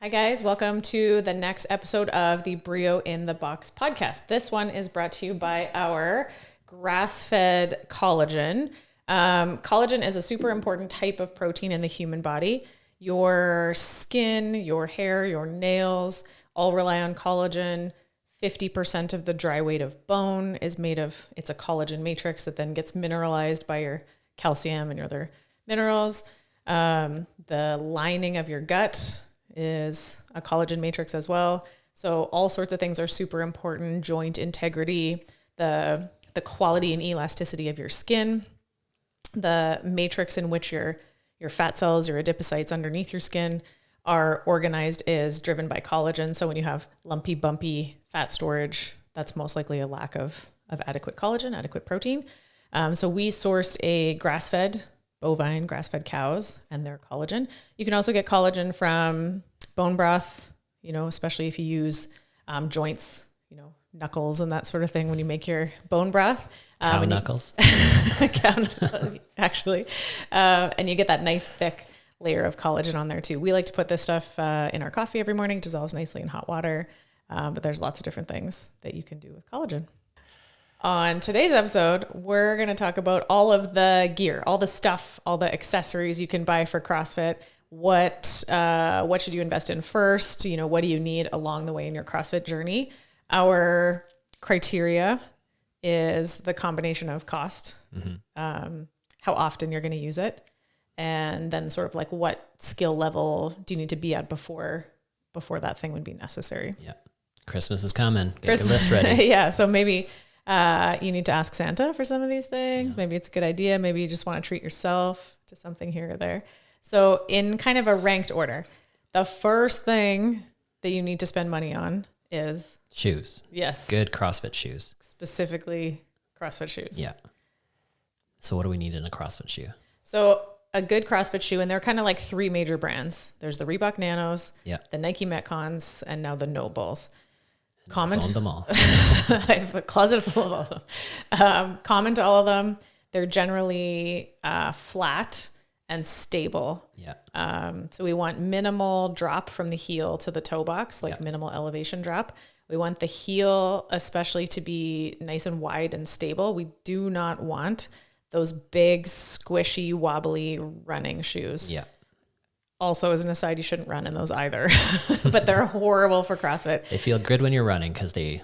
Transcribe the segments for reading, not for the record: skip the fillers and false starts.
Hi guys, welcome to the next episode of the BRIO in the Box podcast. This one is brought to you by our grass-fed collagen. Collagen is a super important type of protein in the human body. Your skin, your hair, your nails all rely on collagen. 50% of the dry weight of bone is made of, it's a collagen matrix that then gets mineralized by your calcium and your other minerals. The lining of your gut is a collagen matrix as well. So all sorts of things are super important. Joint integrity, the quality and elasticity of your skin, the matrix in which your fat cells, your adipocytes underneath your skin are organized is driven by collagen. So when you have lumpy, bumpy fat storage, that's most likely a lack of adequate collagen, adequate protein. So we sourced a grass-fed bovine, grass-fed cows and their collagen. You can also get collagen from bone broth, especially if you use joints, knuckles and that sort of thing when you make your bone broth. Cow knuckles. Cow knuckles, actually. And you get that nice thick layer of collagen on there too. We like to put this stuff in our coffee every morning, dissolves nicely in hot water. But there's lots of different things that you can do with collagen. On today's episode, we're going to talk about all of the gear, all the stuff, all the accessories you can buy for CrossFit. What should you invest in first? What do you need along the way in your CrossFit journey? Our criteria is the combination of cost, how often you're going to use it, and then sort of like what skill level do you need to be at before that thing would be necessary. Yeah. Christmas is coming. Get your list ready. Yeah. So maybe you need to ask Santa for some of these things. Yeah. Maybe it's a good idea. Maybe you just want to treat yourself to something here or there. So in kind of a ranked order, the first thing that you need to spend money on is shoes. Yes. Good CrossFit shoes. Specifically CrossFit shoes. Yeah. So what do we need in a CrossFit shoe? So a good CrossFit shoe, and they're kind of like three major brands. There's the Reebok Nanos, the Nike Metcons, and now the Nobles. Found them all. I have a closet full of all of them. Common to all of them, they're generally flat and stable. Yeah. So we want minimal drop from the heel to the toe box, like minimal elevation drop. We want the heel especially to be nice and wide and stable. We do not want those big, squishy, wobbly running shoes. Yeah. Also, as an aside, you shouldn't run in those either, but they're horrible for CrossFit. They feel good when you're running because they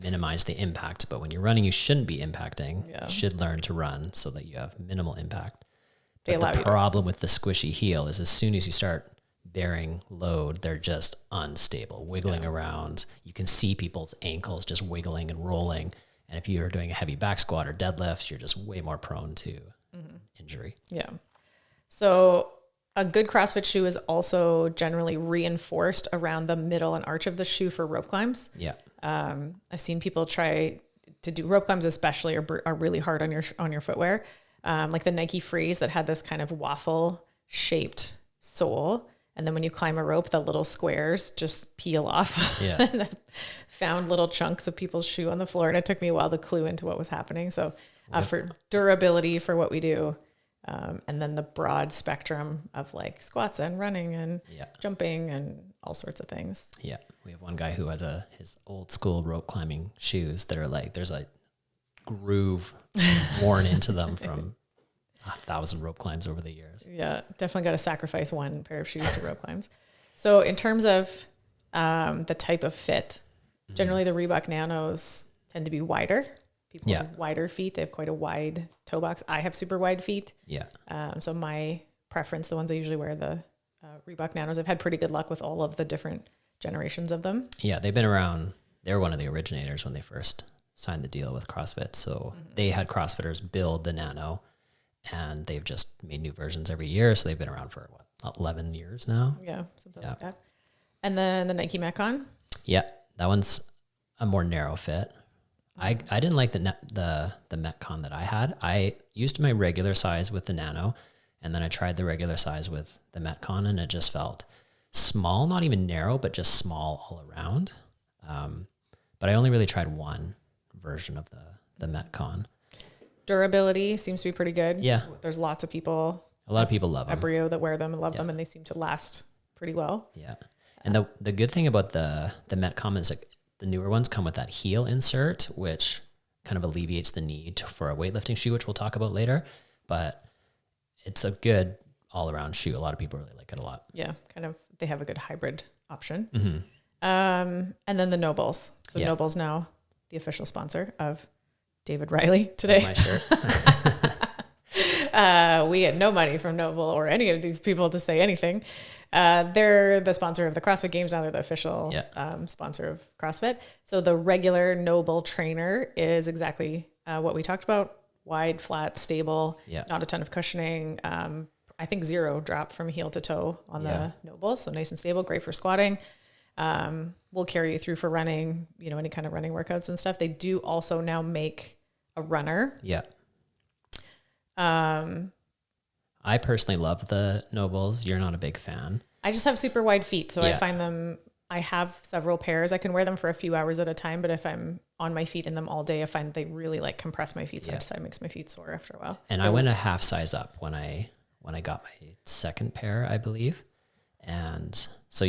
minimize the impact. But when you're running, you shouldn't be impacting. Yeah. You should learn to run so that you have minimal impact. But the problem with the squishy heel is as soon as you start bearing load, they're just unstable, wiggling around. You can see people's ankles just wiggling and rolling. And if you're doing a heavy back squat or deadlift, you're just way more prone to injury. Yeah. So a good CrossFit shoe is also generally reinforced around the middle and arch of the shoe for rope climbs. Yeah. I've seen people try to do rope climbs, especially are really hard on your footwear. Like the Nike Freeze that had this kind of waffle shaped sole. And then when you climb a rope, the little squares just peel off. Yeah. And I found little chunks of people's shoe on the floor, and it took me a while to clue into what was happening. So for durability for what we do, and then the broad spectrum of like squats and running and jumping and all sorts of things. Yeah. We have one guy who has his old school rope climbing shoes that are like, there's a groove worn into them from 1,000 rope climbs over the years. Yeah. Definitely got to sacrifice one pair of shoes to rope climbs. So in terms of the type of fit, generally the Reebok Nanos tend to be wider. People with wider feet, they have quite a wide toe box. I have super wide feet. Yeah. So my preference, the ones I usually wear, the Reebok Nanos, I've had pretty good luck with all of the different generations of them. Yeah, they've been around. They're one of the originators when they first signed the deal with CrossFit. So they had CrossFitters build the Nano, and they've just made new versions every year. So they've been around for 11 years now. Yeah, something like that. And then the Nike Metcon. Yeah, that one's a more narrow fit. I didn't like the Metcon that I had. I used my regular size with the Nano, and then I tried the regular size with the Metcon, and it just felt small, not even narrow, but just small all around. But I only really tried one version of the Metcon. Durability seems to be pretty good. Yeah. There's lots of people. A lot of people love them. At BRIO that wear them and love them, and they seem to last pretty well. Yeah. And the good thing about the Metcom is like the newer ones come with that heel insert, which kind of alleviates the need for a weightlifting shoe, which we'll talk about later. But it's a good all-around shoe. A lot of people really like it a lot. Yeah, kind of. They have a good hybrid option. Mm-hmm. And then the Nobles. So Nobles now the official sponsor of David Riley today. My shirt. We get no money from Noble or any of these people to say anything. They're the sponsor of the CrossFit Games. Now they're the official sponsor of CrossFit. So the regular Noble trainer is exactly what we talked about. Wide, flat, stable, not a ton of cushioning. I think 0 drop from heel to toe on the Noble. So nice and stable, great for squatting. We'll carry you through for running, any kind of running workouts and stuff. They do also now make a runner. Yeah. I personally love the Nobles. You're not a big fan. I just have super wide feet. So I find them, I have several pairs. I can wear them for a few hours at a time, but if I'm on my feet in them all day, I find they really like compress my feet. So it makes my feet sore after a while. And I went a half size up when I got my second pair, I believe. And so,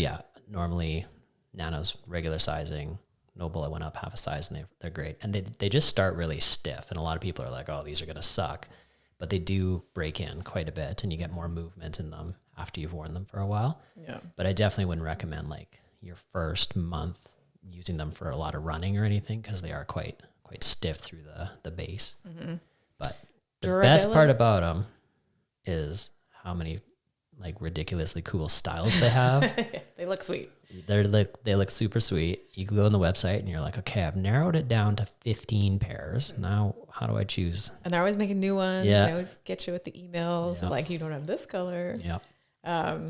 normally Nano's regular sizing, Noble, I went up half a size and they're great. And they just start really stiff. And a lot of people are like, oh, these are going to suck. But they do break in quite a bit and you get more movement in them after you've worn them for a while. Yeah. But I definitely wouldn't recommend like your first month using them for a lot of running or anything because they are quite stiff through the base. Mm-hmm. But the best part about them is how many like ridiculously cool styles they have. They look sweet. They look super sweet. You can go on the website and you're like, okay, I've narrowed it down to 15 pairs. Now, how do I choose? And they're always making new ones. Yeah. They always get you with the emails like, you don't have this color. Yeah.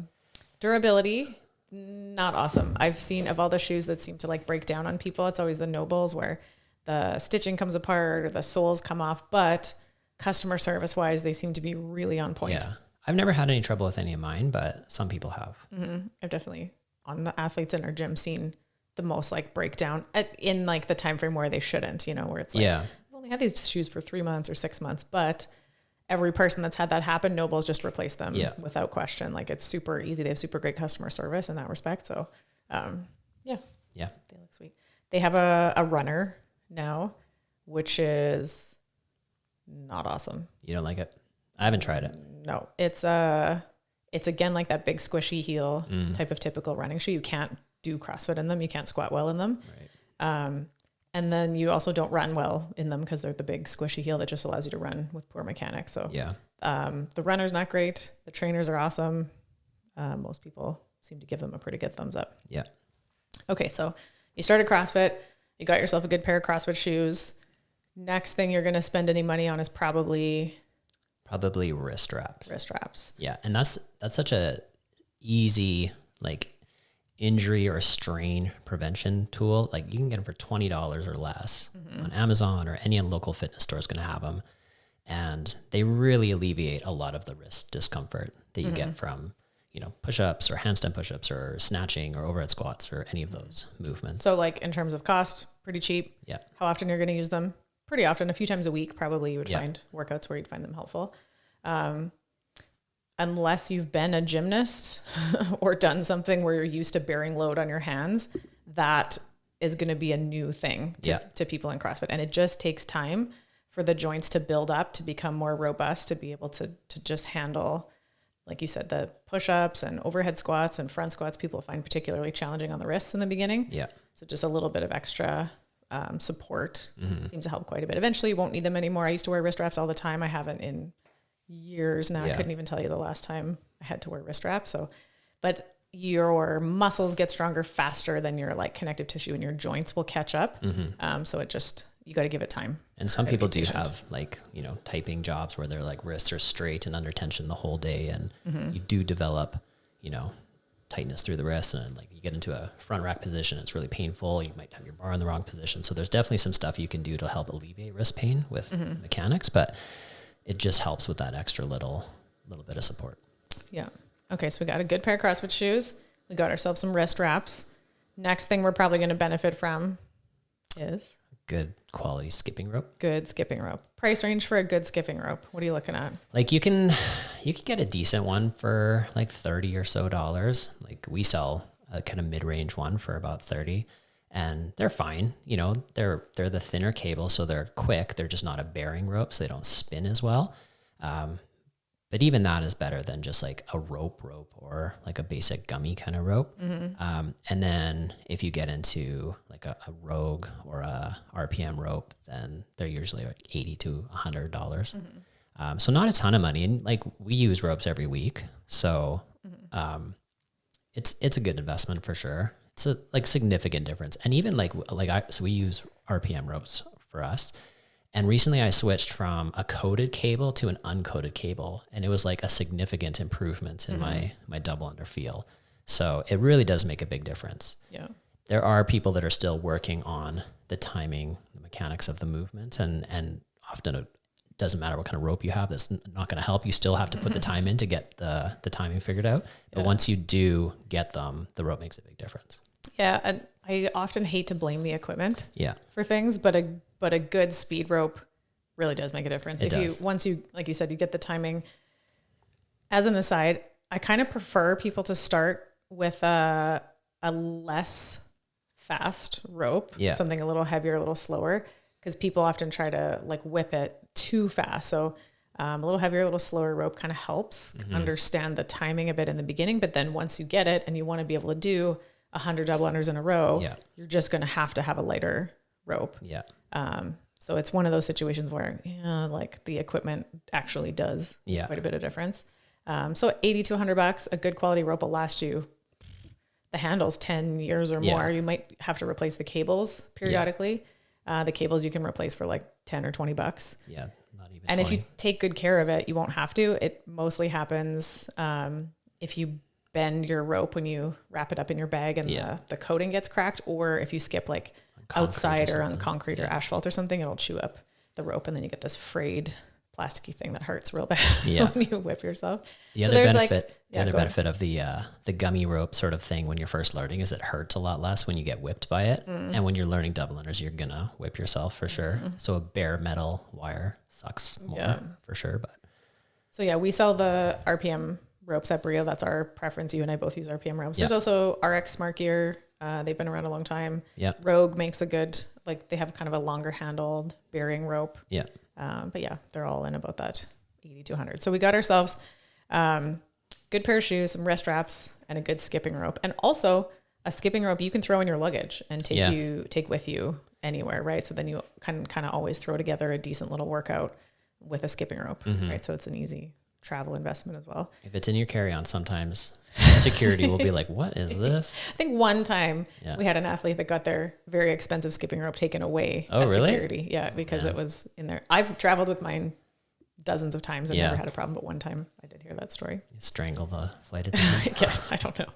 Durability, not awesome. I've seen of all the shoes that seem to like break down on people, it's always the Nobles where the stitching comes apart or the soles come off, but customer service wise, they seem to be really on point. Yeah. I've never had any trouble with any of mine, but some people have. Mm-hmm. I've definitely, on the athletes in our gym, seen the most like breakdown in like the time frame where they shouldn't, where it's like, I've only had these shoes for 3 months or 6 months, but every person that's had that happen, Noble's just replaced them without question. Like it's super easy. They have super great customer service in that respect. So, they look sweet. They have a runner now, which is not awesome. You don't like it? I haven't tried it. No, it's again like that big squishy heel type of typical running shoe. You can't do CrossFit in them. You can't squat well in them. Right. And then you also don't run well in them because they're the big squishy heel that just allows you to run with poor mechanics. So the runner's not great. The trainers are awesome. Most people seem to give them a pretty good thumbs up. Yeah. Okay, so you started CrossFit. You got yourself a good pair of CrossFit shoes. Next thing you're going to spend any money on is probably wrist wraps. Wrist wraps. Yeah. And that's such a easy, like injury or strain prevention tool. Like you can get them for $20 or less on Amazon, or any local fitness store is going to have them. And they really alleviate a lot of the wrist discomfort that you get from, push-ups or handstand push-ups or snatching or overhead squats or any of those movements. So like in terms of cost, pretty cheap. Yeah. How often you're going to use them? Pretty often, a few times a week, probably you would find workouts where you'd find them helpful. Unless you've been a gymnast or done something where you're used to bearing load on your hands, that is going to be a new thing to people in CrossFit. And it just takes time for the joints to build up, to become more robust, to be able to just handle, like you said, the push-ups and overhead squats and front squats people find particularly challenging on the wrists in the beginning. Yeah. So just a little bit of extra support seems to help quite a bit. Eventually you won't need them anymore. I used to wear wrist wraps all the time. I haven't in years now. I couldn't even tell you the last time I had to wear wrist wraps. So, but your muscles get stronger faster than your like connective tissue, and your joints will catch up. So it just, you got to give it time. And some people do have like, typing jobs where their like wrists are straight and under tension the whole day. And you do develop, tightness through the wrist, and like you get into a front rack position, it's really painful. You might have your bar in the wrong position. So there's definitely some stuff you can do to help alleviate wrist pain with mechanics, but it just helps with that extra little bit of support. Yeah. Okay. So we got a good pair of CrossFit shoes. We got ourselves some wrist wraps. Next thing we're probably going to benefit from is good quality skipping rope. Good skipping rope. Price range for a good skipping rope. What are you looking at? Like you can get a decent one for like $30 or so. Like we sell a kind of mid-range one for about 30, and they're fine. You know, they're the thinner cable, so they're quick. They're just not a bearing rope, so they don't spin as well. But even that is better than just like a rope or like a basic gummy kind of rope. And then if you get into like a Rogue or a RPM rope, then they're usually like $80 to $100. So not a ton of money. And like we use ropes every week. So it's a good investment for sure. It's a like significant difference. And even so we use RPM ropes for us. And recently I switched from a coated cable to an uncoated cable, and it was like a significant improvement in my double under feel. So it really does make a big difference. Yeah. There are people that are still working on the timing, the mechanics of the movement, and often it doesn't matter what kind of rope you have, that's not going to help. You still have to put the time in to get the timing figured out. But once you do get them, the rope makes a big difference. Yeah. And I often hate to blame the equipment for things, but a good speed rope really does make a difference. Once you, like you said, you get the timing. As an aside, I kind of prefer people to start with a less fast rope, something a little heavier, a little slower, because people often try to like whip it too fast. So a little heavier, a little slower rope kind of helps understand the timing a bit in the beginning. But then once you get it and you want to be able to do 100 double unders in a row, you're just going to have a lighter rope. So it's one of those situations where, like the equipment actually does quite a bit of difference. So $80 to $100, a good quality rope will last you the handles 10 years or more. You might have to replace the cables periodically. The cables you can replace for like 10 or $20. Yeah. Not even and 20. if you take good care of it, you won't have to. It mostly happens if you bend your rope when you wrap it up in your bag and the coating gets cracked, or if you skip like outside or on concrete or asphalt or something, it'll chew up the rope, and then you get this frayed plasticky thing that hurts real bad when you whip yourself. The other benefit of the gummy rope sort of thing when you're first learning is it hurts a lot less when you get whipped by it. And when you're learning double unders, you're gonna whip yourself for sure. So a bare metal wire sucks more for sure. But so we sell the RPM ropes at BRIO. That's our preference. You and I both use RPM ropes. There's also RX Smart Gear. They've been around a long time. Rogue makes a good, like they have kind of a longer handled bearing rope. But they're all in about that 80 to 100. So we got ourselves good pair of shoes, some wrist wraps, and a good skipping rope. And also a skipping rope you can throw in your luggage and take with you anywhere, right? So then you can kind of always throw together a decent little workout with a skipping rope, right? So it's an easy travel investment as well. If it's in your carry-on, sometimes security will be like, what is this? I think one time we had an athlete that got their very expensive skipping rope taken away at security. Yeah, because it was in there. I've traveled with mine dozens of times and never had a problem, but one time I did hear that story. You strangle the flight attendant? I guess, I don't know.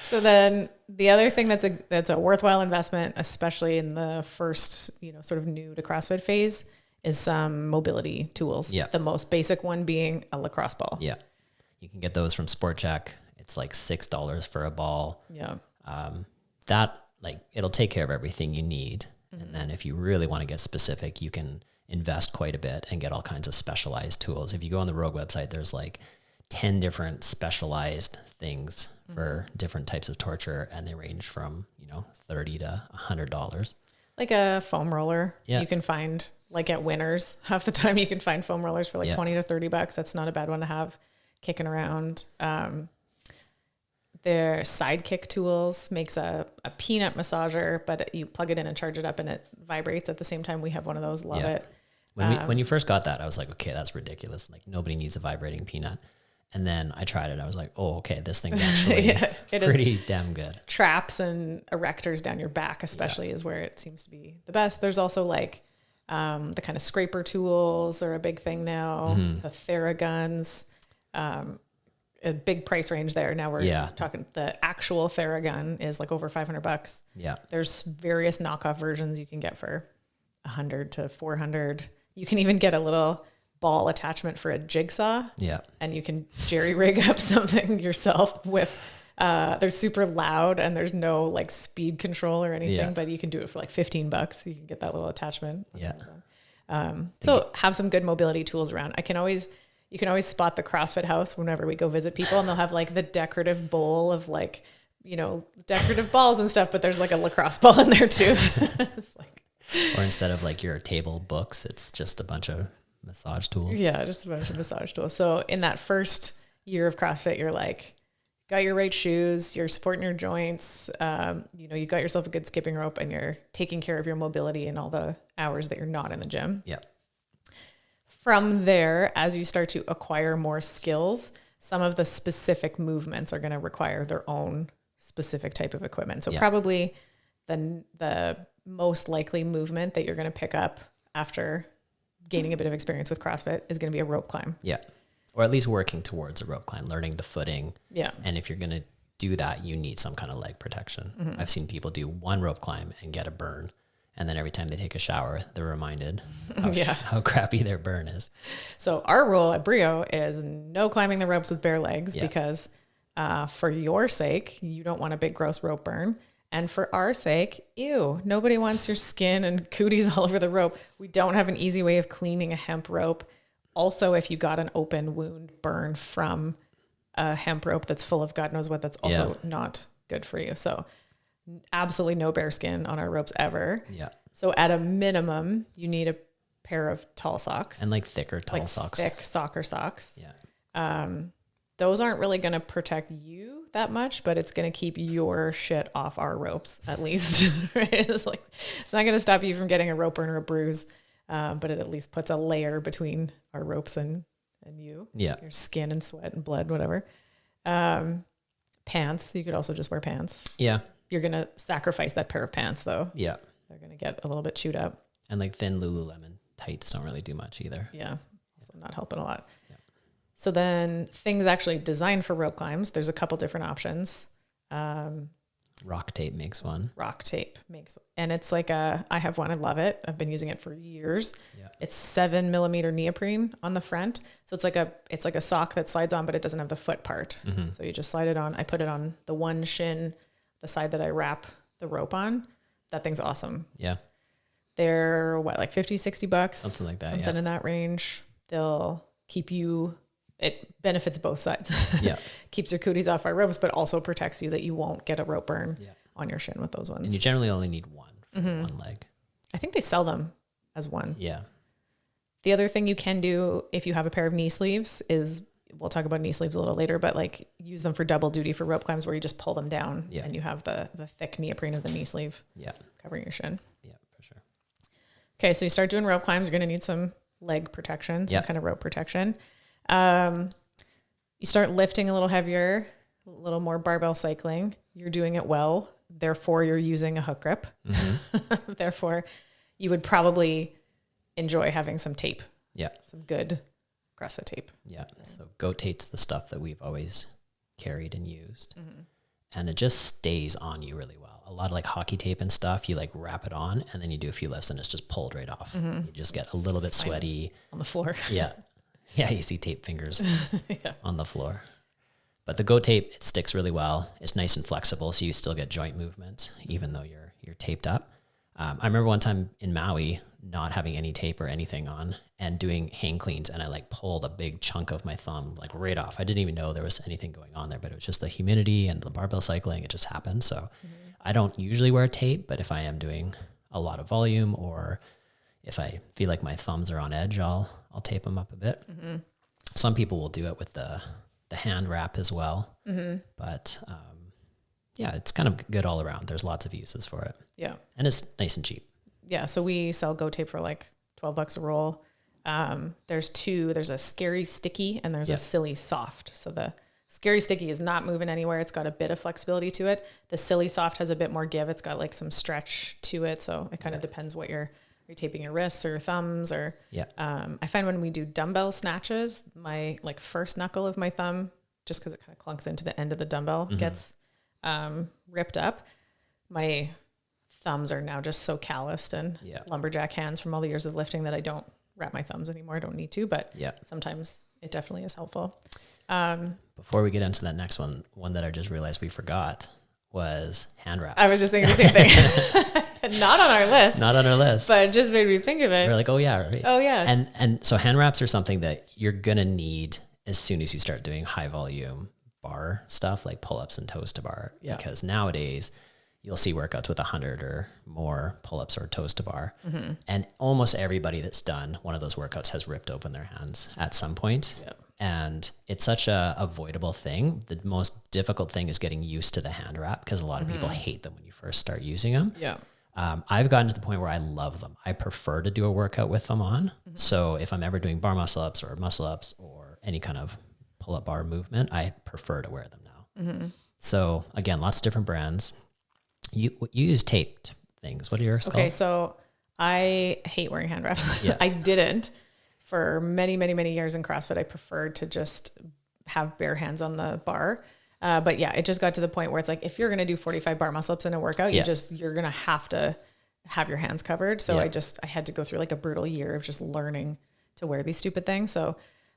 So then the other thing that's a worthwhile investment, especially in the first, sort of new to CrossFit phase, is some mobility tools. The most basic one being a lacrosse ball. You can get those from Sport Check. It's like $6 for a ball. That it'll take care of everything you need. And then if you really want to get specific, you can invest quite a bit and get all kinds of specialized tools. If you go on the Rogue website, there's like 10 different specialized things for different types of torture, and they range from, $30 to $100. Like a foam roller, you can find like at Winners. Half the time you can find foam rollers for like $20 to $30. That's not a bad one to have kicking around. Their Sidekick Tools makes a peanut massager, but you plug it in and charge it up and it vibrates at the same time. We have one of those. Love it. When you first got that, I was like, okay, that's ridiculous. Like nobody needs a vibrating peanut. And then I tried it. I was like, oh, okay, this thing's actually pretty damn good. Traps and erectors down your back, especially, is where it seems to be the best. There's also like the kind of scraper tools are a big thing now. The Theraguns, a big price range there. Now we're talking the actual Theragun is like over $500. There's various knockoff versions you can get for $100 to $400. You can even get a little ball attachment for a jigsaw. And you can jerry rig up something yourself with They're super loud and there's no like speed control or anything, Yeah. but you can do it for like $15. You can get that little attachment. Yeah. So have some good mobility tools around. You can always spot the CrossFit house whenever we go visit people, and they'll have like the decorative bowl of like, decorative balls and stuff, but there's like a lacrosse ball in there too. It's like, Or instead of like your table books, it's just a bunch of massage tools. yeah, just a bunch of massage tools. So in that first year of CrossFit, you're like, got your right shoes, you're supporting your joints, you got yourself a good skipping rope, and you're taking care of your mobility in all the hours that you're not in the gym. Yeah. From there, as you start to acquire more skills, some of the specific movements are going to require their own specific type of equipment. So probably the most likely movement that you're going to pick up after gaining a bit of experience with CrossFit is going to be a rope climb. Yeah. Or at least working towards a rope climb, learning the footing. Yeah. And if you're going to do that, you need some kind of leg protection. I've seen people do one rope climb and get a burn. And then every time they take a shower, they're reminded how crappy their burn is. So our rule at BRIO is no climbing the ropes with bare legs because for your sake, you don't want a big gross rope burn. And for our sake, nobody wants your skin and cooties all over the rope. We don't have an easy way of cleaning a hemp rope. Also, if you got an open wound burn from a hemp rope that's full of God knows what, that's also not good for you. So absolutely no bare skin on our ropes ever. Yeah. So at a minimum, you need a pair of tall socks. And like thicker tall socks. Thick soccer socks. Yeah. Those aren't really going to protect you that much, but it's going to keep your shit off our ropes at least. Right? It's not going to stop you from getting a rope burn or a bruise, but it at least puts a layer between our ropes and you. Yeah. Your skin and sweat and blood, whatever. Pants. You could also just wear pants. Yeah. You're going to sacrifice that pair of pants though. Yeah. They're going to get a little bit chewed up. And like thin Lululemon tights don't really do much either. Yeah. Also not helping a lot. Yeah. So then things actually designed for rope climbs, there's a couple different options. Rock tape makes one. Rock tape makes, and it's like I have one, I love it. I've been using it for years. Yeah. It's 7mm neoprene on the front. So it's like a sock that slides on, but it doesn't have the foot part. Mm-hmm. So you just slide it on. I put it on the one shin, the side that I wrap the rope on. That thing's awesome. Yeah. They're like $50-$60, something like that. Something in that range. They'll keep you, it benefits both sides. Yeah. Keeps your cooties off our ropes, but also protects you that you won't get a rope burn on your shin with those ones. And you generally only need one for one leg. I think they sell them as one. Yeah. The other thing you can do if you have a pair of knee sleeves is, we'll talk about knee sleeves a little later, but like use them for double duty for rope climbs where you just pull them down and you have the thick neoprene of the knee sleeve covering your shin. Yeah, for sure. Okay, so you start doing rope climbs, you're going to need some leg protection, some kind of rope protection. You start lifting a little heavier, a little more barbell cycling. You're doing it well. Therefore, you're using a hook grip. Mm-hmm. Therefore, you would probably enjoy having some tape. Yeah. Some good CrossFit tape. Yeah. So goat tape's the stuff that we've always carried and used. Mm-hmm. And it just stays on you really well. A lot of like hockey tape and stuff, you like wrap it on and then you do a few lifts and it's just pulled right off. Mm-hmm. You just get a little bit sweaty. On the floor. Yeah. Yeah, you see tape fingers on the floor. But the goat tape, it sticks really well. It's nice and flexible, so you still get joint movement, even though you're taped up. I remember one time in Maui, not having any tape or anything on and doing hang cleans, and I like pulled a big chunk of my thumb like right off. I didn't even know there was anything going on there, but it was just the humidity and the barbell cycling. It just happened. So I don't usually wear tape, but if I am doing a lot of volume or if I feel like my thumbs are on edge, I'll tape them up a bit. Mm-hmm. Some people will do it with the hand wrap as well. Mm-hmm. But yeah, it's kind of good all around. There's lots of uses for it. Yeah. And it's nice and cheap. Yeah. So we sell goat tape for like $12 a roll. There's two. There's a scary sticky and there's a silly soft. So the scary sticky is not moving anywhere. It's got a bit of flexibility to it. The silly soft has a bit more give. It's got like some stretch to it. So it kind of depends what you're taping your wrists or rims or, I find when we do dumbbell snatches, my like first knuckle of my thumb, just cause it kind of clunks into the end of the dumbbell, gets, ripped up. My thumbs are now just so calloused and lumberjack hands from all the years of lifting that I don't wrap my thumbs anymore. I don't need to, but sometimes it definitely is helpful. Before we get into that next one that I just realized we forgot was hand wraps. I was just thinking the same thing. Not on our list. Not on our list. But it just made me think of it. We're like, oh yeah, right. Oh yeah. And so hand wraps are something that you're gonna need as soon as you start doing high volume bar stuff like pull-ups and toes to bar. Yeah. Because nowadays you'll see workouts with 100 or more pull-ups or toes to bar. Mm-hmm. And almost everybody that's done one of those workouts has ripped open their hands at some point. Yep. And it's such a avoidable thing. The most difficult thing is getting used to the hand wrap because a lot of people hate them when you first start using them. Yeah. I've gotten to the point where I love them. I prefer to do a workout with them on. Mm-hmm. So if I'm ever doing bar muscle ups or any kind of pull-up bar movement, I prefer to wear them now. Mm-hmm. So again, lots of different brands. You use taped things. What are yours called? Okay, so I hate wearing hand wraps. Yeah. I didn't for many, many, many years in CrossFit. I preferred to just have bare hands on the bar. But yeah, it just got to the point where it's like, if you're going to do 45 bar muscle ups in a workout, you're going to have your hands covered. So I had to go through like a brutal year of just learning to wear these stupid things. So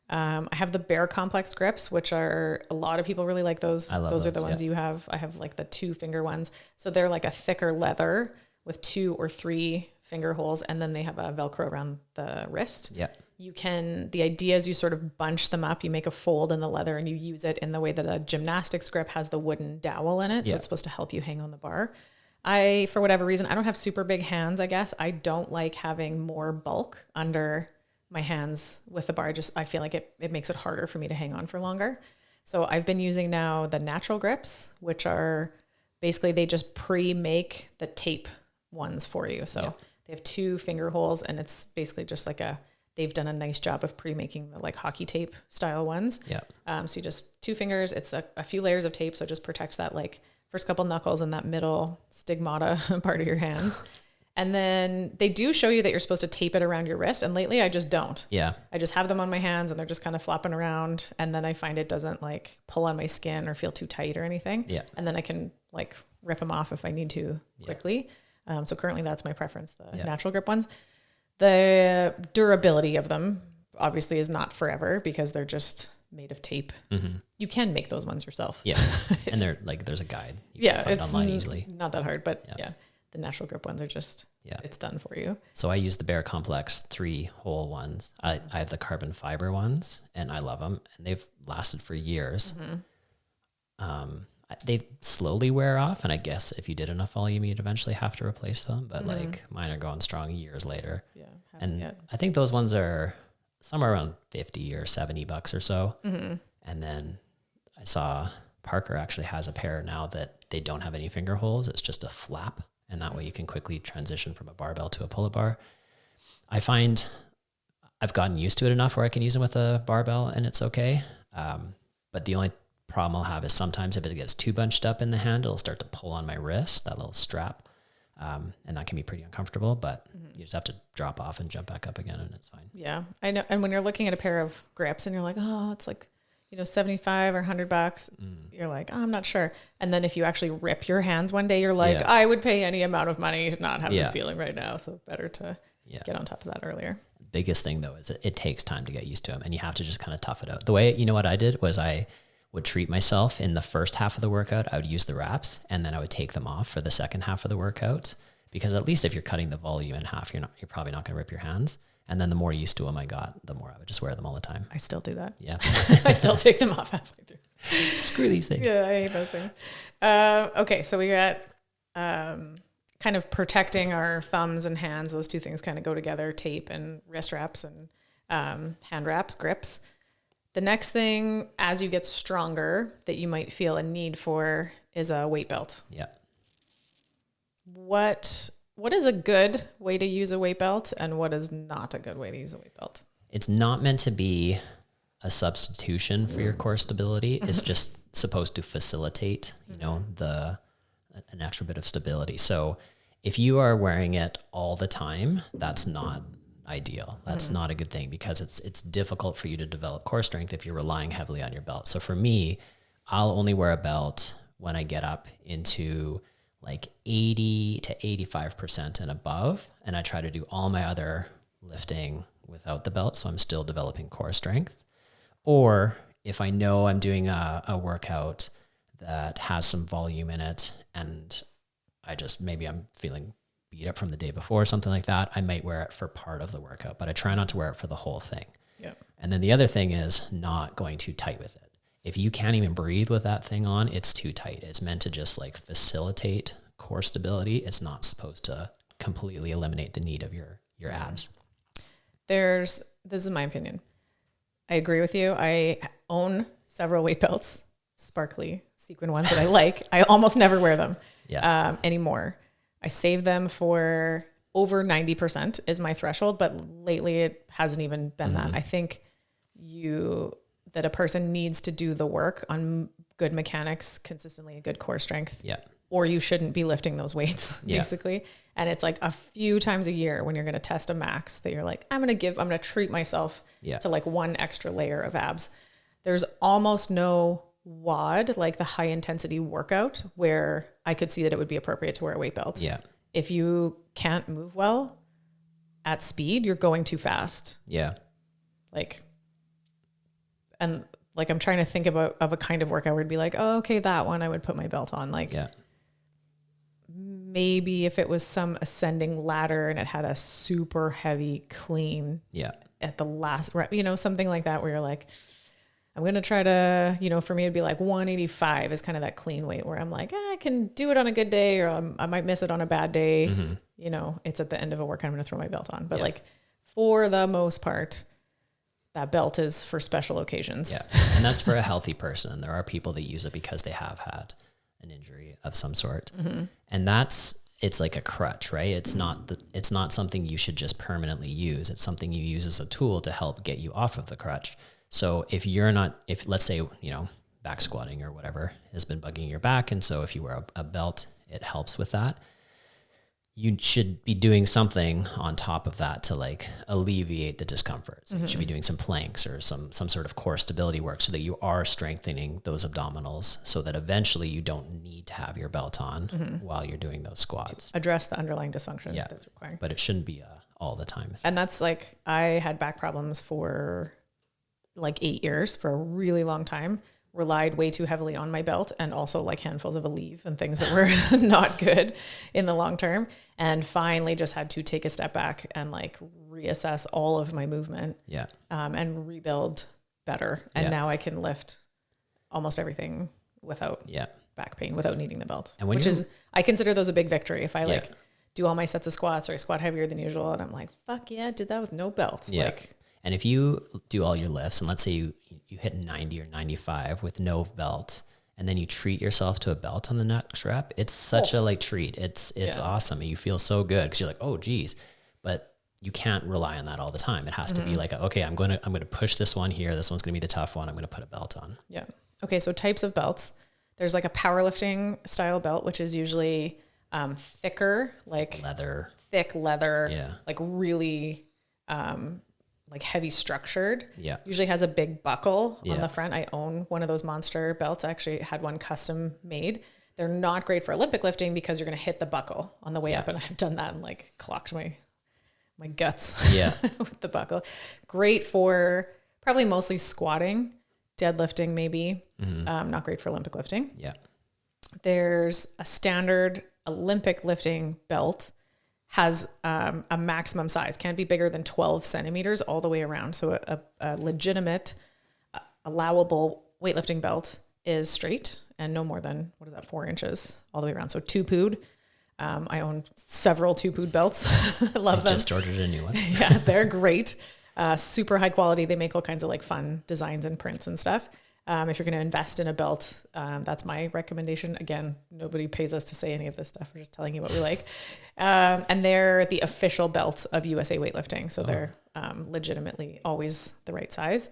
I have the Bare Complex grips, which are, a lot of people really like those. I love those. Are the ones you have. I have like the 2-finger ones. So they're like a thicker leather with 2 or 3 finger holes. And then they have a Velcro around the wrist. Yeah. The idea is you sort of bunch them up, you make a fold in the leather and you use it in the way that a gymnastics grip has the wooden dowel in it. So it's supposed to help you hang on the bar. For whatever reason, I don't have super big hands, I guess. I don't like having more bulk under my hands with the bar. I feel like it makes it harder for me to hang on for longer. So I've been using now the natural grips, which are basically, they just pre-make the tape ones for you. So they have 2 finger holes and it's basically just like they've done a nice job of pre-making the like hockey tape style ones. Yeah. So you just 2 fingers, it's a few layers of tape. So it just protects that like first couple knuckles and that middle stigmata part of your hands. And then they do show you that you're supposed to tape it around your wrist. And lately I just don't. Yeah. I just have them on my hands and they're just kind of flopping around. And then I find it doesn't like pull on my skin or feel too tight or anything. Yeah. And then I can like rip them off if I need to quickly. So currently that's my preference, the natural grip ones. The durability of them obviously is not forever because they're just made of tape. Mm-hmm. You can make those ones yourself. Yeah. And they're like, there's a guide. You can find online easily. Not that hard, but the natural grip ones are just, it's done for you. So I use the Bare Complex 3-hole ones. I have the carbon fiber ones and I love them and they've lasted for years. Mm-hmm. They slowly wear off. And I guess if you did enough volume, you'd eventually have to replace them. But like mine are going strong years later. Yeah. And I think those ones are somewhere around $50 or $70 or so. Mm-hmm. And then I saw Parker actually has a pair now that they don't have any finger holes. It's just a flap. And that way you can quickly transition from a barbell to a pull-up bar. I find I've gotten used to it enough where I can use them with a barbell and it's okay. But the only problem I'll have is sometimes if it gets too bunched up in the hand, it'll start to pull on my wrist, that little strap. And that can be pretty uncomfortable, but you just have to drop off and jump back up again and it's fine. Yeah, I know. And when you're looking at a pair of grips and you're like, oh, it's like, $75 or $100, you're like, oh, I'm not sure. And then if you actually rip your hands one day, you're like, I would pay any amount of money to not have this feeling right now. So better to get on top of that earlier. Biggest thing though, is it takes time to get used to them and you have to just kind of tough it out. The way, what I did was I would treat myself in the first half of the workout. I would use the wraps and then I would take them off for the second half of the workout, because at least if you're cutting the volume in half, you're probably not going to rip your hands. And then the more used to them I got, the more I would just wear them all the time. I still do that. Yeah. I still take them off halfway through. Screw these things. Yeah, I hate those things. Okay, so we got kind of protecting our thumbs and hands. Those two things kind of go together, tape and wrist wraps and hand wraps, grips. The next thing, as you get stronger, that you might feel a need for is a weight belt. Yeah. What is a good way to use a weight belt and what is not a good way to use a weight belt? It's not meant to be a substitution for your core stability. It's just supposed to facilitate, an extra bit of stability. So if you are wearing it all the time, that's not ideal. That's not a good thing because it's difficult for you to develop core strength if you're relying heavily on your belt. So for me, I'll only wear a belt when I get up into like 80 to 85% and above. And I try to do all my other lifting without the belt. So I'm still developing core strength. Or if I know I'm doing a workout that has some volume in it and maybe I'm feeling beat up from the day before or something like that, I might wear it for part of the workout, but I try not to wear it for the whole thing. Yeah. And then the other thing is not going too tight with it. If you can't even breathe with that thing on, it's too tight. It's meant to just like facilitate core stability. It's not supposed to completely eliminate the need of your abs. This is my opinion. I agree with you. I own several weight belts, sparkly sequin ones that I like. I almost never wear them anymore. I save them for over 90% is my threshold, but lately it hasn't even been that. I think that a person needs to do the work on good mechanics consistently, a good core strength. Yeah. Or you shouldn't be lifting those weights basically. And it's like a few times a year when you're going to test a max that you're like, I'm going to treat myself to like one extra layer of abs. There's almost no WOD, like the high intensity workout, where I could see that it would be appropriate to wear a weight belt. Yeah. If you can't move well at speed, you're going too fast. Yeah. And I'm trying to think of a kind of workout where it'd be like, oh, okay, that one I would put my belt on. Maybe if it was some ascending ladder and it had a super heavy clean at the last rep, something like that where you're like, I'm going to try to, for me, it'd be like 185 is kind of that clean weight where I'm like, I can do it on a good day, or I might miss it on a bad day. Mm-hmm. It's at the end of a workout, I'm going to throw my belt on. But for the most part, that belt is for special occasions. Yeah. And that's for a healthy person. There are people that use it because they have had an injury of some sort. Mm-hmm. And it's like a crutch, right? It's not something you should just permanently use. It's something you use as a tool to help get you off of the crutch. So if let's say, back squatting or whatever has been bugging your back, and so if you wear a belt, it helps with that. You should be doing something on top of that to like alleviate the discomfort. So you should be doing some planks or some sort of core stability work so that you are strengthening those abdominals so that eventually you don't need to have your belt on while you're doing those squats. Address the underlying dysfunction that's required. But it shouldn't be all the time. And that's like, I had back problems for like 8 years, for a really long time, relied way too heavily on my belt and also like handfuls of Aleve and things that were not good in the long term. And finally just had to take a step back and like reassess all of my movement and rebuild better. And now I can lift almost everything without back pain, without needing the belt, and I consider those a big victory. If I do all my sets of squats or I squat heavier than usual and I'm like, fuck yeah, did that with no belt. And if you do all your lifts and let's say you hit 90 or 95 with no belt and then you treat yourself to a belt on the next rep, it's such a treat. It's awesome. And you feel so good because you're like, oh geez, but you can't rely on that all the time. It has to be like, okay, I'm going to push this one here. This one's going to be the tough one. I'm going to put a belt on. Yeah. Okay. So types of belts, there's like a powerlifting style belt, which is usually thicker, like thick leather, like really, like heavy structured, usually has a big buckle on the front. I own one of those monster belts. I actually had one custom made. They're not great for Olympic lifting because you're going to hit the buckle on the way up. And I've done that and like clocked my guts with the buckle. Great for probably mostly squatting, deadlifting, maybe. Not great for Olympic lifting. Yeah. There's a standard Olympic lifting belt, has a maximum size, can't be bigger than 12 centimeters all the way around. So a legitimate, allowable weightlifting belt is straight and no more than, 4 inches all the way around. So two-pood. I own several two-pood belts. I love them. Just ordered a new one. Yeah, they're great. Super high quality. They make all kinds of like fun designs and prints and stuff. If you're going to invest in a belt, that's my recommendation. Again, nobody pays us to say any of this stuff. We're just telling you what we like. And they're the official belt of USA Weightlifting. So they're legitimately always the right size.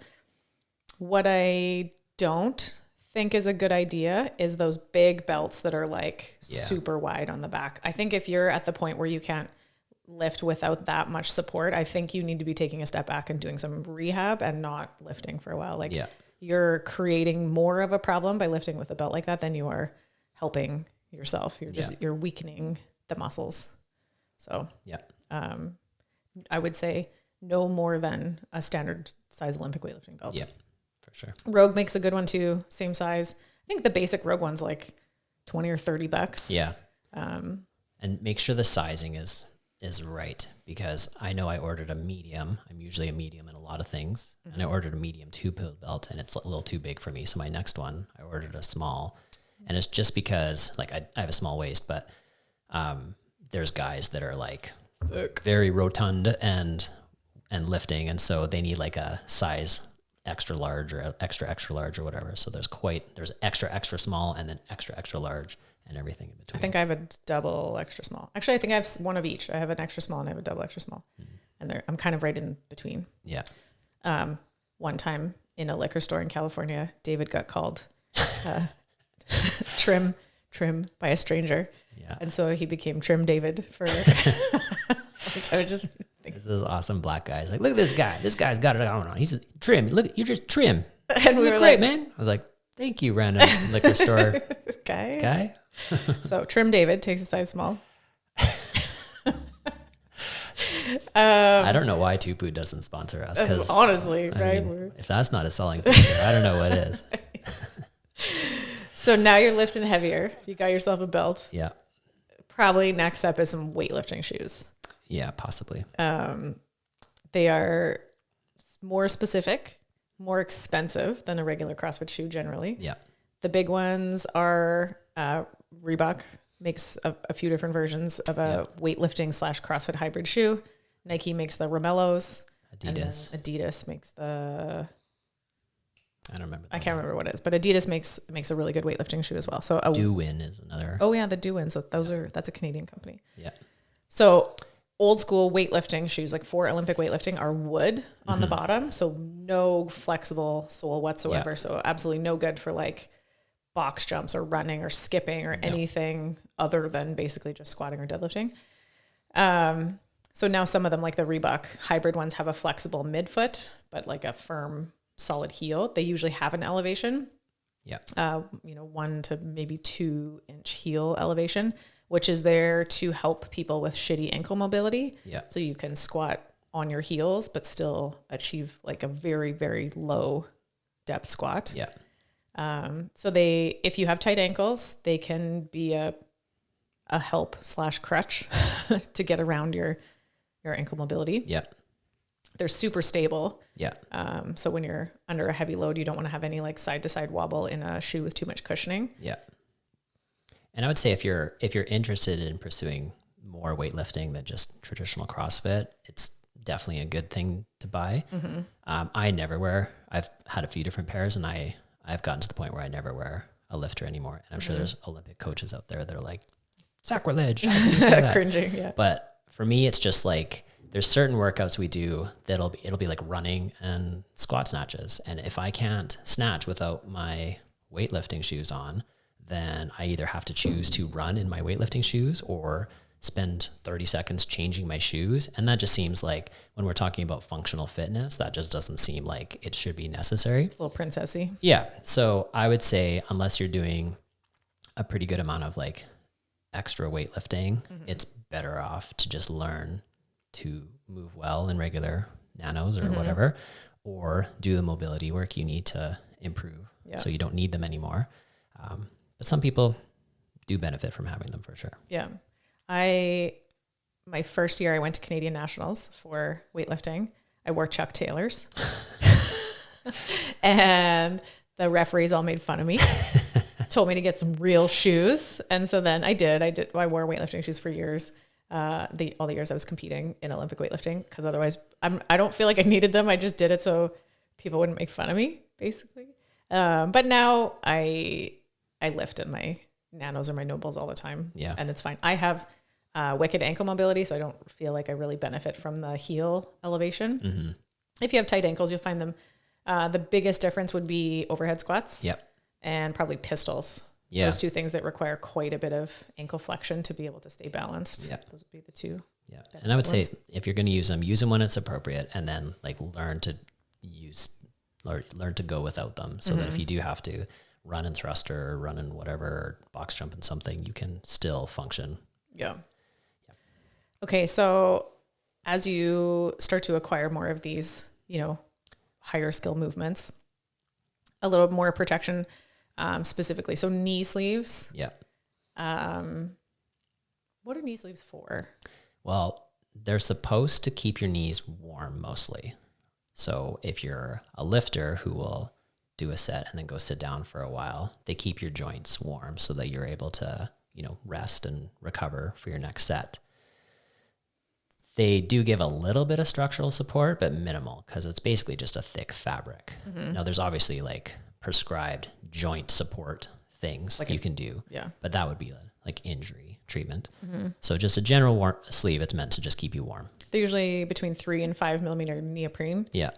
What I don't think is a good idea is those big belts that are like super wide on the back. I think if you're at the point where you can't lift without that much support, I think you need to be taking a step back and doing some rehab and not lifting for a while. You're creating more of a problem by lifting with a belt like that than you are helping yourself. You're weakening the muscles. So I would say no more than a standard size Olympic weightlifting belt. Yeah, for sure. Rogue makes a good one too. Same size. I think the basic Rogue one's like $20 or $30. Yeah. And make sure the sizing is right, because I know I ordered a medium. I'm usually a medium in a lot of things. And I ordered a medium 2-pill belt, and it's a little too big for me. So my next one, I ordered a small, and it's just because like I have a small waist, but there's guys that are like very rotund and lifting. And so they need like a size extra large or extra large or whatever. So there's extra small and then extra large and everything in between. I think I have a double extra small. Actually, I think I have one of each. I have an extra small and I have a double extra small. And I'm kind of right in between. Yeah. One time in a liquor store in California, David got called trim by a stranger. Yeah. And so he became Trim David for I would just think. This is awesome black guy. He's like, look at this guy. This guy's got it going on. He's trim. Look, you're just trim. And we were great, like, man. I was like, thank you, random liquor store guy. So Trim David takes a size small. I don't know why Tupu doesn't sponsor us. Because honestly, right? If that's not a selling feature, I don't know what is. So now you're lifting heavier. You got yourself a belt. Yeah. Probably next up is some weightlifting shoes. Yeah, possibly. They are more specific, more expensive than a regular CrossFit shoe generally. Yeah. The big ones are Reebok makes a few different versions of a weightlifting / CrossFit hybrid shoe. Nike makes the Romellos. Adidas. Adidas makes the... I don't remember. I can't remember what it is, but Adidas makes a really good weightlifting shoe as well. So Do-Win is another. Oh yeah, the Do-Win. So that's a Canadian company. Yeah. So old school weightlifting shoes, like for Olympic weightlifting, are wood on the bottom. So no flexible sole whatsoever. Yeah. So absolutely no good for like box jumps or running or skipping or anything other than basically just squatting or deadlifting. So now some of them, like the Reebok hybrid ones, have a flexible midfoot, but like a firm, solid heel. They usually have an elevation. Yeah. 1 to maybe 2 inch heel elevation, which is there to help people with shitty ankle mobility. Yeah. So you can squat on your heels, but still achieve like a very, very low depth squat. Yeah. So if you have tight ankles, they can be a help / crutch to get around your ankle mobility. Yeah. They're super stable. Yeah. So when you're under a heavy load, you don't want to have any like side to side wobble in a shoe with too much cushioning. Yeah. And I would say if you're interested in pursuing more weightlifting than just traditional CrossFit, it's definitely a good thing to buy. I never wear. I've had a few different pairs, and I've gotten to the point where I never wear a lifter anymore. And I'm sure there's Olympic coaches out there that are like, sacrilege. Cringing. Yeah. But for me, it's just like there's certain workouts we do that'll be like running and squat snatches. And if I can't snatch without my weightlifting shoes on, then I either have to choose to run in my weightlifting shoes or spend 30 seconds changing my shoes. And that just seems like when we're talking about functional fitness, that just doesn't seem like it should be necessary. A little princessy. Yeah. So I would say unless you're doing a pretty good amount of like extra weightlifting, it's better off to just learn to move well in regular nanos or whatever, or do the mobility work you need to improve. So you don't need them anymore. But some people do benefit from having them for sure. Yeah. My first year I went to Canadian Nationals for weightlifting. I wore Chuck Taylors and the referees all made fun of me, told me to get some real shoes. And so then I wore weightlifting shoes for years. All the years I was competing in Olympic weightlifting, because otherwise I don't feel like I needed them. I just did it so people wouldn't make fun of me, basically. But now I lift in my nanos or my nobles all the time. Yeah. And it's fine. I have wicked ankle mobility, so I don't feel like I really benefit from the heel elevation. If you have tight ankles, you'll find them. The biggest difference would be overhead squats. Yep. And probably pistols. Yeah. Those two things that require quite a bit of ankle flexion to be able to stay balanced. Yeah. Those would be the two. Yeah. And I would say if you're going to use them when it's appropriate, and then like learn to go without them, so that if you do have to run in thruster or run in whatever, or box jump in something, you can still function. Yeah. Okay. So as you start to acquire more of these, higher skill movements, a little more protection, specifically. So knee sleeves. Yeah. What are knee sleeves for? Well, they're supposed to keep your knees warm mostly. So if you're a lifter who will do a set and then go sit down for a while, they keep your joints warm so that you're able to, rest and recover for your next set. They do give a little bit of structural support, but minimal, because it's basically just a thick fabric. Now, there's obviously like prescribed joint support things like you can do, but that would be like injury treatment. So just a general sleeve, it's meant to just keep you warm. They're usually between 3 and 5 millimeter neoprene. Yeah.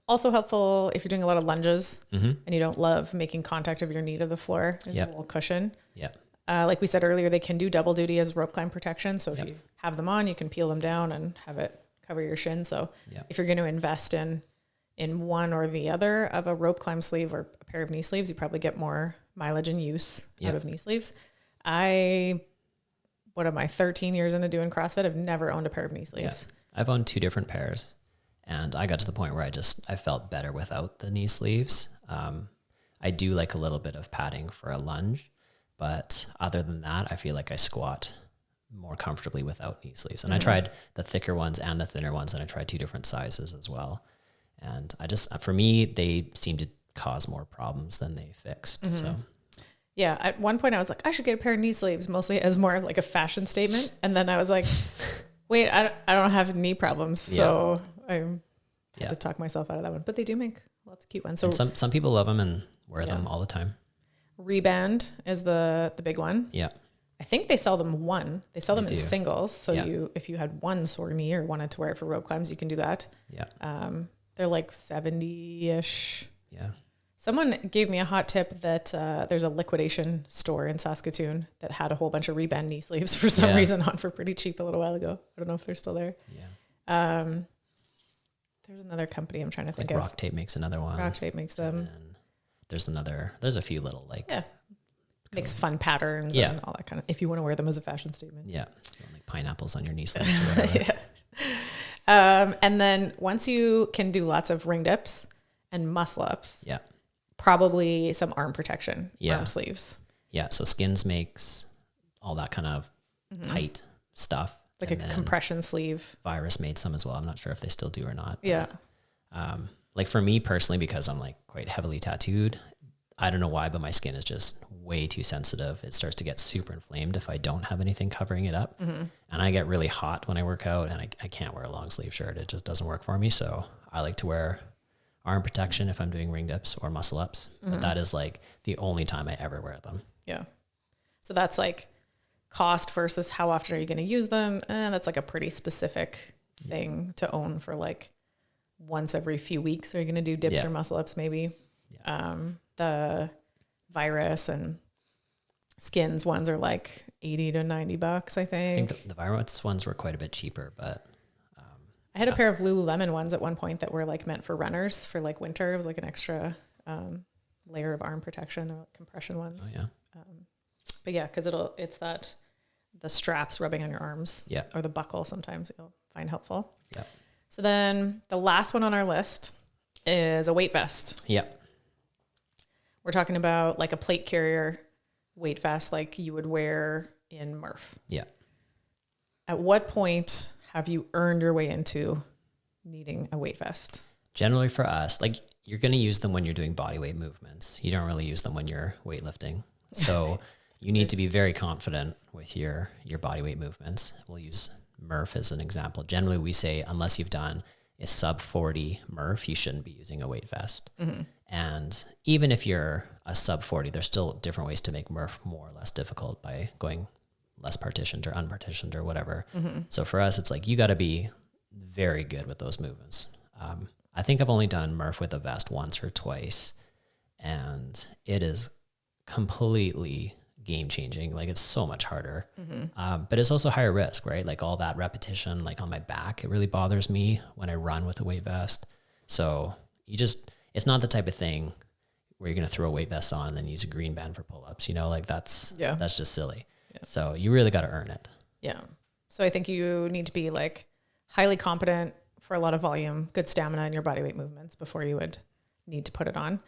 Also helpful if you're doing a lot of lunges and you don't love making contact of your knee to the floor. There's a little cushion. Yeah. Like we said earlier, they can do double duty as rope climb protection. So if you have them on, you can peel them down and have it cover your shin. So if you're going to invest in one or the other of a rope climb sleeve or a pair of knee sleeves, you probably get more mileage and use out of knee sleeves. What am I, 13 years into doing CrossFit? I've never owned a pair of knee sleeves. I've owned 2 different pairs, and I got to the point where I felt better without the knee sleeves. I do like a little bit of padding for a lunge, but other than that, I feel like I squat more comfortably without knee sleeves. And I tried the thicker ones and the thinner ones, and I tried 2 different sizes as well. And for me, they seem to cause more problems than they fixed. So. Yeah. At one point I was like, I should get a pair of knee sleeves, mostly as more of like a fashion statement. And then I was like, wait, I don't have knee problems. So I had to talk myself out of that one, but they do make lots of cute ones. So and some people love them and wear them all the time. Reband is the big one. Yeah. I think they sell them They sell them in singles. So if you had one sore knee or wanted to wear it for rope climbs, you can do that. Yeah. They're like 70-ish. Yeah. Someone gave me a hot tip that there's a liquidation store in Saskatoon that had a whole bunch of Reband knee sleeves for some reason on for pretty cheap a little while ago. I don't know if they're still there. Yeah. There's another company I'm trying to think of. of. Rock Tape makes another one. Rock Tape makes them. And there's a few little makes fun patterns and all that kind of, if you want to wear them as a fashion statement. Yeah. Like pineapples on your knee sleeves or whatever. And then once you can do lots of ring dips and muscle ups, probably some arm protection, arm sleeves. Yeah. So Skins makes all that kind of tight stuff. Like a compression sleeve. Virus made some as well. I'm not sure if they still do or not. Yeah. Like for me personally, because I'm like quite heavily tattooed, I don't know why, but my skin is just way too sensitive. It starts to get super inflamed if I don't have anything covering it up. And I get really hot when I work out, and I can't wear a long sleeve shirt. It just doesn't work for me. So I like to wear arm protection if I'm doing ring dips or muscle ups. But that is like the only time I ever wear them. Yeah. So that's like cost versus how often are you going to use them? That's like a pretty specific thing to own for like once every few weeks. Are you going to do dips or muscle ups maybe? The Virus and Skins ones are like $80 to $90, I think. The Virus ones were quite a bit cheaper, but I had a pair of Lululemon ones at one point that were like meant for runners for like winter. It was like an extra layer of arm protection. They're like compression ones. Oh yeah. But yeah, because it's the straps rubbing on your arms. Yeah. Or the buckle sometimes you'll find helpful. Yeah. So then the last one on our list is a weight vest. Yeah. We're talking about like a plate carrier weight vest like you would wear in Murph. Yeah. At what point have you earned your way into needing a weight vest? Generally for us, like you're going to use them when you're doing body weight movements. You don't really use them when you're weightlifting. So you need to be very confident with your body weight movements. We'll use Murph as an example. Generally we say, unless you've done a sub 40 Murph, you shouldn't be using a weight vest. And even if you're a sub 40, there's still different ways to make Murph more or less difficult by going less partitioned or unpartitioned or whatever. So for us, it's like, you got to be very good with those movements. I think I've only done Murph with a vest once or twice, and it is completely game changing. Like, it's so much harder, but it's also higher risk, right? Like all that repetition, like on my back, it really bothers me when I run with a weight vest. So it's not the type of thing where you're going to throw a weight vest on and then use a green band for pull-ups, like that's just silly. Yeah. So you really got to earn it. Yeah. So I think you need to be like highly competent for a lot of volume, good stamina in your body weight movements before you would need to put it on.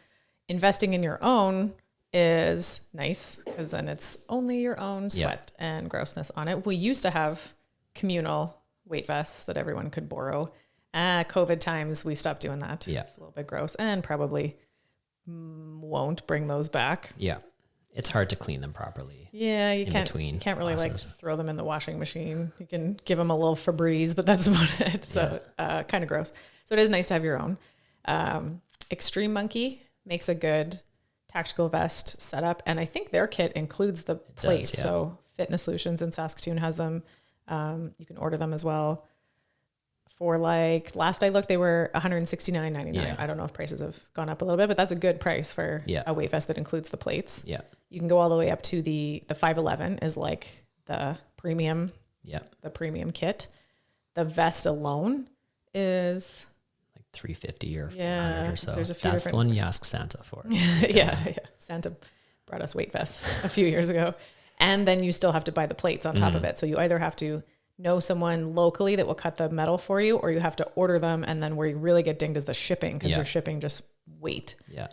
Investing in your own is nice because then it's only your own sweat and grossness on it. We used to have communal weight vests that everyone could borrow. COVID times, we stopped doing that. Yeah. It's a little bit gross and probably won't bring those back. Yeah. It's hard to clean them properly. Yeah, you can't really like throw them in the washing machine. You can give them a little Febreze, but that's about it. So kind of gross. So it is nice to have your own. Extreme Monkey makes a good tactical vest setup, and I think their kit includes the plates. So Fitness Solutions in Saskatoon has them. You can order them as well. For like last I looked, they were $169.99. Yeah. I don't know if prices have gone up a little bit, but that's a good price for a weight vest that includes the plates. Yeah. You can go all the way up to the 511 is like the premium. Yeah. The premium kit. The vest alone is like $350 or $400 or so. There's a few That's the one you ask Santa for. yeah. Santa brought us weight vests a few years ago. And then you still have to buy the plates on top of it. So you either have to know someone locally that will cut the metal for you, or you have to order them. And then where you really get dinged is the shipping, because your shipping just weight. Yeah.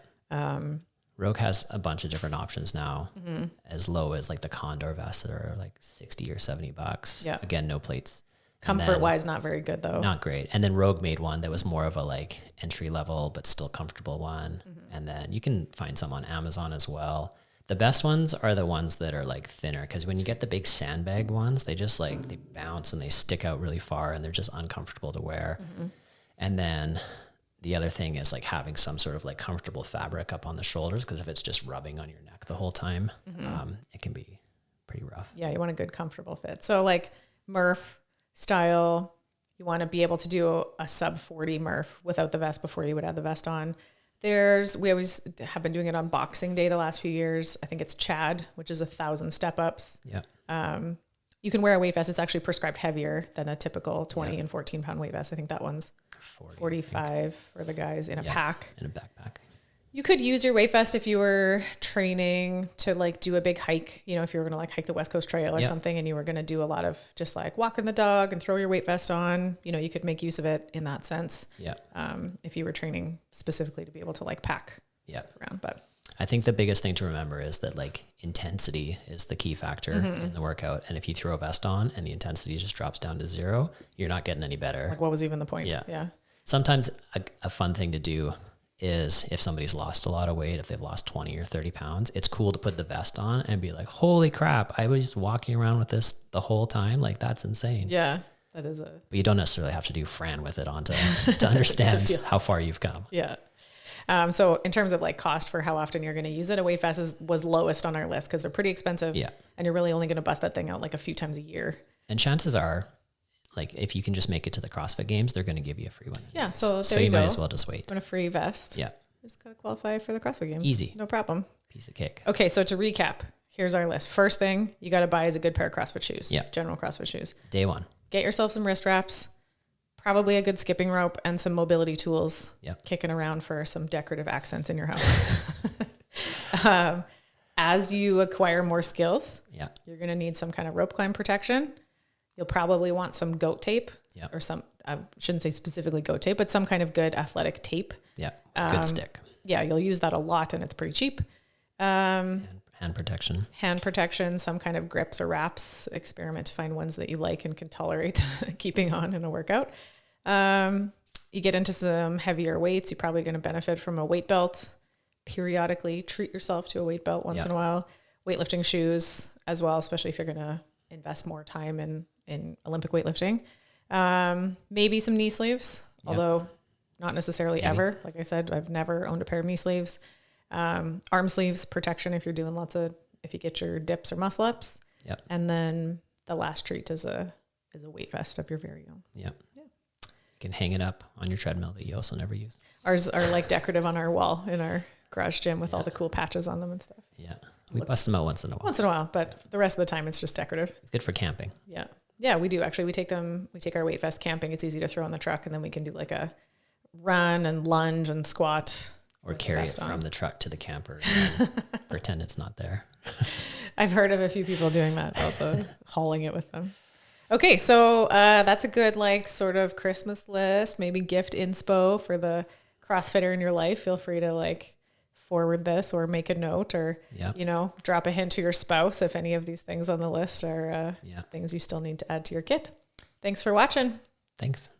Rogue has a bunch of different options now, as low as like the Condor vests that are like $60 or $70. Yeah. Again, no plates. Comfort wise, not very good though. Not great. And then Rogue made one that was more of a like entry level, but still comfortable one. And then you can find some on Amazon as well. The best ones are the ones that are like thinner, because when you get the big sandbag ones, they just like, they bounce and they stick out really far and they're just uncomfortable to wear. And then the other thing is like having some sort of like comfortable fabric up on the shoulders, because if it's just rubbing on your neck the whole time, it can be pretty rough. Yeah, you want a good comfortable fit. So like Murph style, you want to be able to do a sub 40 Murph without the vest before you would add the vest on. We always have been doing it on Boxing Day the last few years. I think it's Chad, which is 1,000 step ups. Yeah. You can wear a weight vest. It's actually prescribed heavier than a typical 20 and 14 pound weight vest. I think that one's 45 for the guys in a pack. In a backpack. You could use your weight vest if you were training to like do a big hike, you know, if you were going to like hike the West Coast Trail or something, and you were going to do a lot of just like walking the dog and throw your weight vest on, you know, you could make use of it in that sense. Yeah. If you were training specifically to be able to like pack stuff around. But I think the biggest thing to remember is that like intensity is the key factor in the workout. And if you throw a vest on and the intensity just drops down to 0, you're not getting any better. Like what was even the point? Yeah. Sometimes a fun thing to do is if somebody's lost a lot of weight, if they've lost 20 or 30 pounds, it's cool to put the vest on and be like, holy crap, I was walking around with this the whole time. Like that's insane. Yeah, that is but you don't necessarily have to do Fran with it on to understand how far you've come. Yeah. So in terms of like cost for how often you're going to use it, a weight vest was lowest on our list because they're pretty expensive. Yeah. And you're really only going to bust that thing out like a few times a year. And chances are, like if you can just make it to the CrossFit Games, they're going to give you a free one. Yeah. So you might as well just wait. Want a free vest? Yeah. Just got to qualify for the CrossFit Games. Easy. No problem. Piece of cake. Okay. So to recap, here's our list. First thing you got to buy is a good pair of CrossFit shoes. Yeah. General CrossFit shoes. Day one. Get yourself some wrist wraps, probably a good skipping rope and some mobility tools kicking around for some decorative accents in your house. As you acquire more skills, you're going to need some kind of rope climb protection. You'll probably want some goat tape or some, I shouldn't say specifically goat tape, but some kind of good athletic tape. Yeah. Good stick. Yeah. You'll use that a lot and it's pretty cheap. Hand protection. Hand protection, some kind of grips or wraps. Experiment to find ones that you like and can tolerate keeping on in a workout. You get into some heavier weights. You're probably going to benefit from a weight belt. Periodically treat yourself to a weight belt once in a while. Weightlifting shoes as well, especially if you're going to invest more time in Olympic weightlifting. Maybe some knee sleeves, although not necessarily ever. Like I said, I've never owned a pair of knee sleeves. Arm sleeves, protection if you're doing if you get your dips or muscle ups. Yep. And then the last treat is a weight vest of your very own. Yep. Yeah. You can hang it up on your treadmill that you also never use. Ours are like decorative on our wall in our garage gym with all the cool patches on them and stuff. Yeah. We bust them out once in a while. Once in a while, but the rest of the time it's just decorative. It's good for camping. Yeah. Yeah, we do. Actually, we take our weight vest camping. It's easy to throw in the truck and then we can do like a run and lunge and squat. Or carry it from the truck to the camper and pretend it's not there. I've heard of a few people doing that, also hauling it with them. Okay, so that's a good like sort of Christmas list, maybe gift inspo for the CrossFitter in your life, feel free to like forward this or make a note or, you know, drop a hint to your spouse if any of these things on the list are things you still need to add to your kit. Thanks for watching. Thanks.